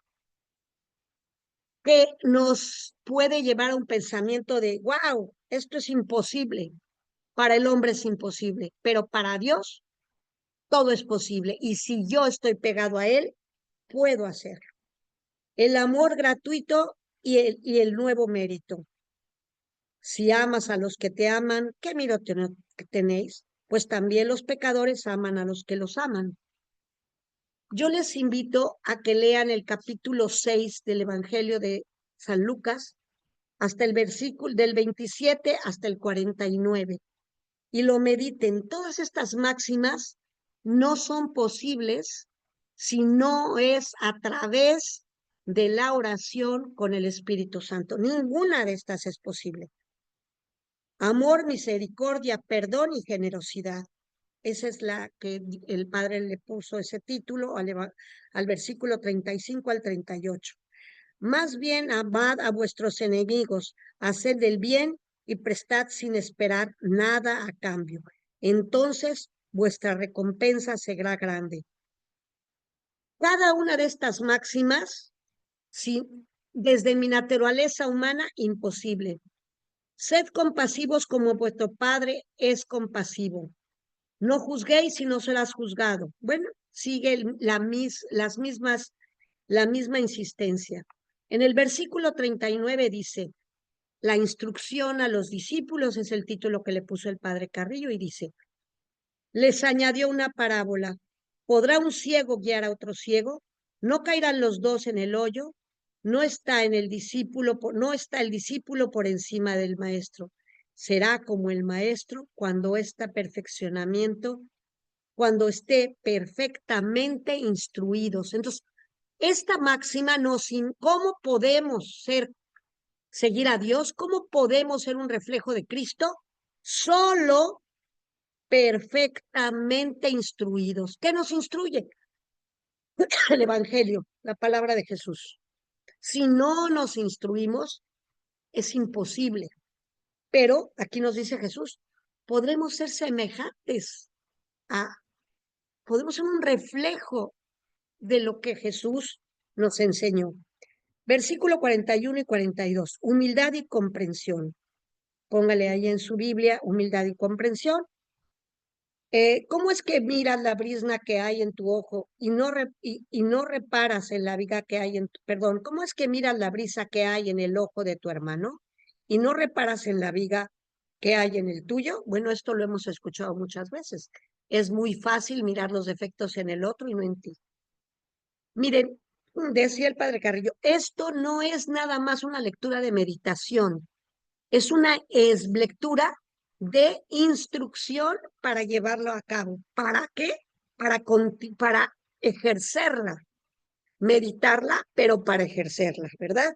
que nos puede llevar a un pensamiento de, wow, esto es imposible. Para el hombre es imposible, pero para Dios todo es posible. Y si yo estoy pegado a Él, puedo hacerlo. El amor gratuito y el nuevo mérito. Si amas a los que te aman, ¿qué mérito tenéis? Pues también los pecadores aman a los que los aman. Yo les invito a que lean el capítulo 6 del Evangelio de San Lucas, hasta el versículo del 27 hasta el 49. y lo mediten. Todas estas máximas no son posibles si no es a través de la oración con el Espíritu Santo. Ninguna de estas es posible. Amor, misericordia, perdón y generosidad. Esa es la que el Padre le puso ese título al versículo 35 al 38. Más bien amad a vuestros enemigos, haced el bien y prestad sin esperar nada a cambio. Entonces vuestra recompensa será grande. Cada una de estas máximas, sí, desde mi naturaleza humana, imposible. Sed compasivos como vuestro Padre es compasivo. No juzguéis si no serás juzgado. Bueno, sigue la misma insistencia. En el versículo 39 dice, la instrucción a los discípulos es el título que le puso el padre Carrillo y dice, les añadió una parábola. ¿Podrá un ciego guiar a otro ciego? ¿No caerán los dos en el hoyo? No está el discípulo por encima del maestro. Será como el maestro cuando esté perfectamente instruidos. Entonces, esta máxima ¿cómo podemos seguir a Dios? ¿Cómo podemos ser un reflejo de Cristo? Solo perfectamente instruidos. ¿Qué nos instruye? El Evangelio, la palabra de Jesús. Si no nos instruimos, es imposible. Pero aquí nos dice Jesús, podremos ser semejantes podemos ser un reflejo de lo que Jesús nos enseñó. Versículo 41 y 42, humildad y comprensión. Póngale ahí en su Biblia, humildad y comprensión. ¿Cómo es que miras la brizna que hay en tu ojo y no reparas en la viga que hay perdón, ¿cómo es que miras la brisa que hay en el ojo de tu hermano y no reparas en la viga que hay en el tuyo? Bueno, esto lo hemos escuchado muchas veces. Es muy fácil mirar los defectos en el otro y no en ti. Miren, decía el padre Carrillo, esto no es nada más una lectura de meditación, es lectura de instrucción para llevarlo a cabo. ¿Para qué? Para ejercerla, meditarla, pero para ejercerla, ¿verdad?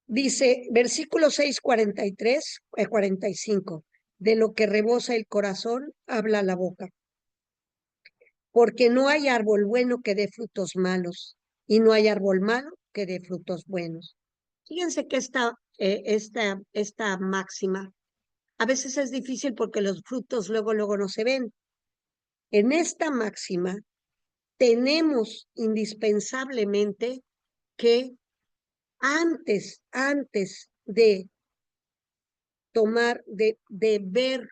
Dice, versículo 6, 43, 45, de lo que rebosa el corazón, habla la boca. Porque no hay árbol bueno que dé frutos malos, y no hay árbol malo que dé frutos buenos. Fíjense que esta máxima a veces es difícil porque los frutos luego no se ven. En esta máxima tenemos indispensablemente que antes de de ver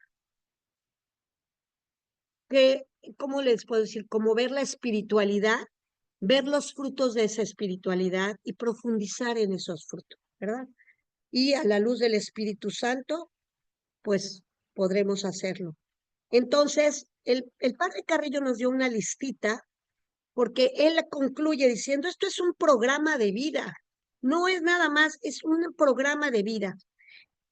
¿cómo les puedo decir? Como ver la espiritualidad, ver los frutos de esa espiritualidad y profundizar en esos frutos, ¿verdad? Y a la luz del Espíritu Santo, pues podremos hacerlo. Entonces, el padre Carrillo nos dio una listita porque él concluye diciendo, esto es un programa de vida, no es nada más, es un programa de vida.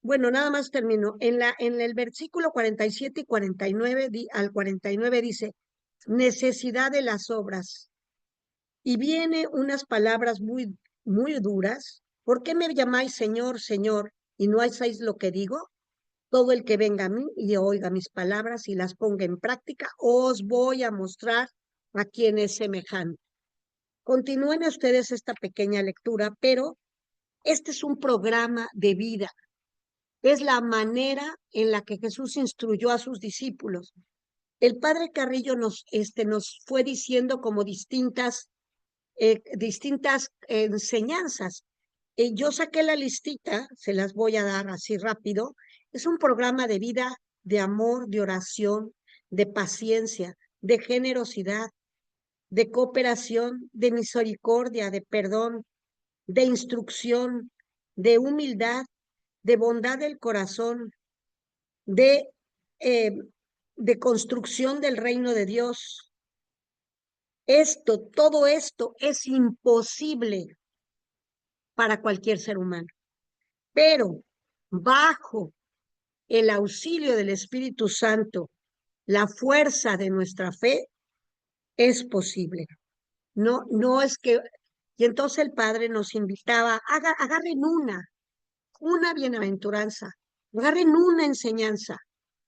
Bueno, nada más termino. En el versículo 47 y 49 al 49 dice, necesidad de las obras. Y viene unas palabras muy duras. ¿Por qué me llamáis Señor, Señor, y no hacéis lo que digo? Todo el que venga a mí y oiga mis palabras y las ponga en práctica, os voy a mostrar a quién es semejante. Continúen ustedes esta pequeña lectura, pero este es un programa de vida. Es la manera en la que Jesús instruyó a sus discípulos. El padre Carrillo nos fue diciendo como distintas enseñanzas. Yo saqué la listita, se las voy a dar así rápido. Es un programa de vida, de amor, de oración, de paciencia, de generosidad, de cooperación, de misericordia, de perdón, de instrucción, de humildad, de bondad del corazón, de, eh, de construcción del reino de Dios. Todo esto es imposible para cualquier ser humano, pero bajo el auxilio del Espíritu Santo, la fuerza de nuestra fe, es posible. No, no es que... Y entonces el Padre nos invitaba, agarren una bienaventuranza, agarren una enseñanza,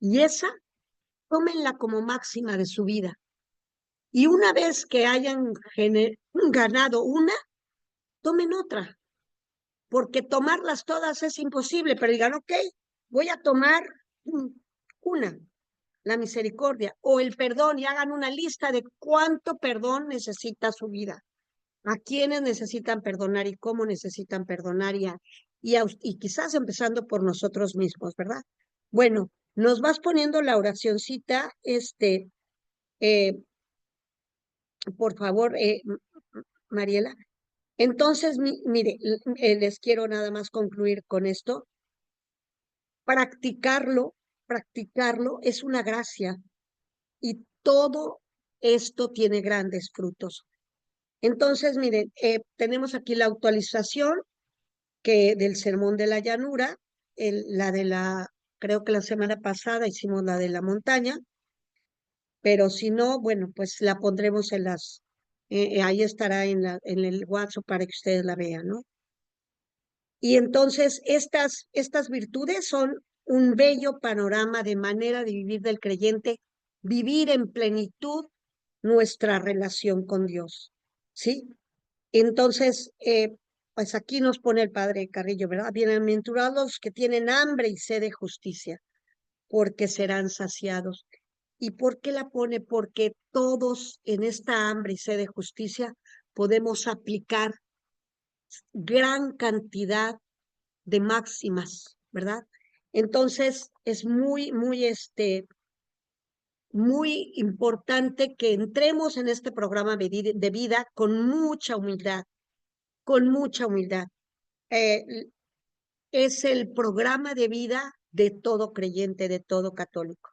y esa tómenla como máxima de su vida. Y una vez que hayan ganado una, tomen otra, porque tomarlas todas es imposible, pero digan, ok, voy a tomar una, la misericordia o el perdón, y hagan una lista de cuánto perdón necesita su vida, a quiénes necesitan perdonar y cómo necesitan perdonar, y quizás empezando por nosotros mismos, ¿verdad? Bueno, nos vas poniendo la oracioncita, eh, por favor, Mariela. Entonces, mire, les quiero nada más concluir con esto. Practicarlo es una gracia, y todo esto tiene grandes frutos. Entonces, miren, tenemos aquí la actualización del Sermón de la Llanura, creo que la semana pasada hicimos la de la montaña, pero si no, bueno, pues la pondremos ahí estará en el WhatsApp para que ustedes la vean, ¿no? Y entonces estas virtudes son un bello panorama de manera de vivir del creyente, vivir en plenitud nuestra relación con Dios, ¿sí? Entonces, pues aquí nos pone el Padre Carrillo, ¿verdad? Bienaventurados los que tienen hambre y sed de justicia, porque serán saciados. ¿Y por qué la pone? Porque todos en esta hambre y sed de justicia podemos aplicar gran cantidad de máximas, ¿verdad? Entonces, es muy importante que entremos en este programa de vida con mucha humildad, con mucha humildad. Es el programa de vida de todo creyente, de todo católico.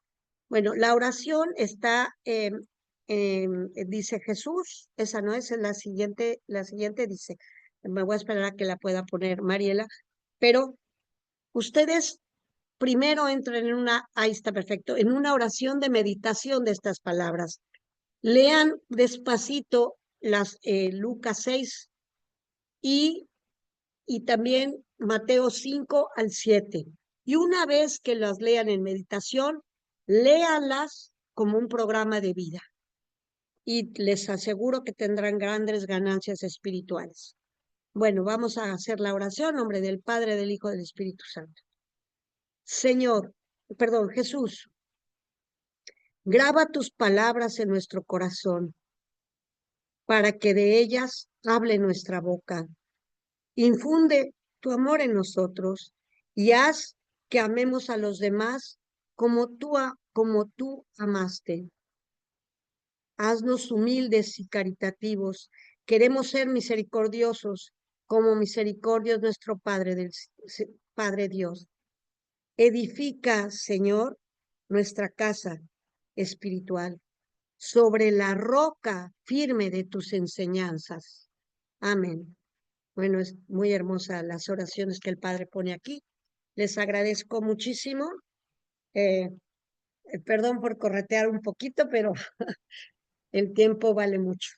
Bueno, la oración está, dice Jesús, esa no es, la siguiente dice, me voy a esperar a que la pueda poner Mariela, pero ustedes primero entren ahí está perfecto, en una oración de meditación de estas palabras. Lean despacito Lucas 6 y también Mateo 5 al 7. Y una vez que las lean en meditación, léanlas como un programa de vida. Y les aseguro que tendrán grandes ganancias espirituales. Bueno, vamos a hacer la oración en nombre del Padre, del Hijo, del Espíritu Santo. Jesús, graba tus palabras en nuestro corazón para que de ellas hable nuestra boca. Infunde tu amor en nosotros y haz que amemos a los demás como tú amaste. Haznos humildes y caritativos. Queremos ser misericordiosos como misericordia es nuestro Padre Dios. Edifica, Señor, nuestra casa espiritual sobre la roca firme de tus enseñanzas. Amén. Bueno, es muy hermosa las oraciones que el Padre pone aquí. Les agradezco muchísimo. Eh, Perdón por corretear un poquito, pero el tiempo vale mucho.